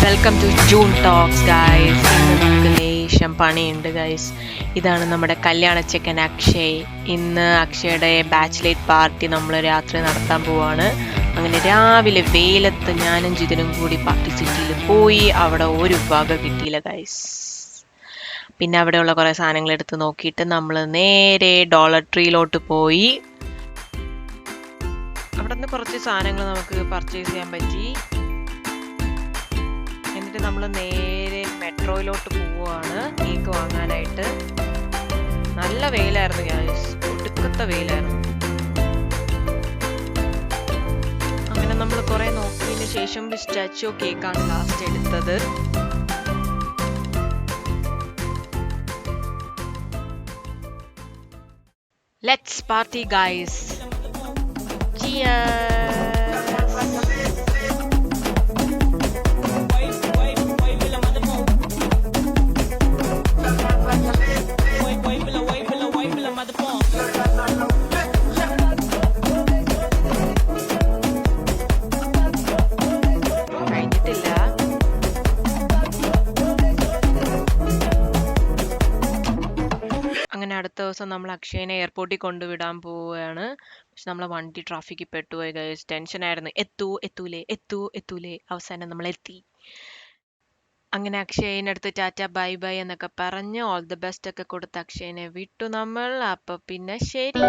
Welcome to June talks guys. ഇന്ന് നമുക്ക് ലേശം പണിയുണ്ട് ഗൈസ്. ഇതാണ് നമ്മുടെ കല്യാണച്ചക്കൻ അക്ഷയ്. ഇന്ന് അക്ഷയുടെ ബാച്ചിലേറ്റ് പാർട്ടി നമ്മൾ രാത്രി നടത്താൻ പോവാണ്. അങ്ങനെ രാവിലെ വെയിലത്ത് ഞാനും ജിതിനും കൂടി പാർട്ടി സിറ്റിയിൽ പോയി. അവിടെ ഒരു വക കിട്ടിയില്ല ഗൈസ്. പിന്നെ അവിടെയുള്ള കുറേ സാധനങ്ങൾ എടുത്ത് നോക്കിയിട്ട് നമ്മൾ നേരെ ഡോളർ ട്രീയിലോട്ട് പോയി. അവിടെ നിന്ന് കുറച്ച് സാധനങ്ങൾ നമുക്ക് പർച്ചേസ് ചെയ്യാൻ പറ്റി. എന്നിട്ട് നമ്മൾ നേരെ മെട്രോയിലോട്ട് പോവുകയാണ് കേക്ക് വാങ്ങാനായിട്ട്. നല്ല വെയിലായിരുന്നു ഗൈസ്, ഒടുക്കത്തെ വെയിലായിരുന്നു. അങ്ങനെ നമ്മൾ കുറെ നോക്കിയതിന് ശേഷം ഒരു സ്റ്റാച്ചു കേക്കാണ് ലാസ്റ്റ് എടുത്തത്. Let's party guys. Cheers. കഴിഞ്ഞിട്ടില്ല. അങ്ങനെ അടുത്ത ദിവസം നമ്മൾ അക്ഷയനെ എയർപോർട്ടിൽ കൊണ്ടുവിടാൻ പോവുകയാണ്. പക്ഷെ നമ്മളെ വണ്ടി ട്രാഫിക്കിൽ പെട്ടുപോയി ഗൈസ്. ടെൻഷനായിരുന്നു, എത്തൂലേ. അവസാനം നമ്മൾ എത്തി. അങ്ങനെ അക്ഷയൻ്റെ അടുത്ത് ടാറ്റ ബൈ ബൈ എന്നൊക്കെ പറഞ്ഞ് ഓൾ ദി ബെസ്റ്റ് ഒക്കെ കൊടുത്ത് അക്ഷയനെ വിട്ടു നമ്മൾ. അപ്പൊ പിന്നെ ശരി.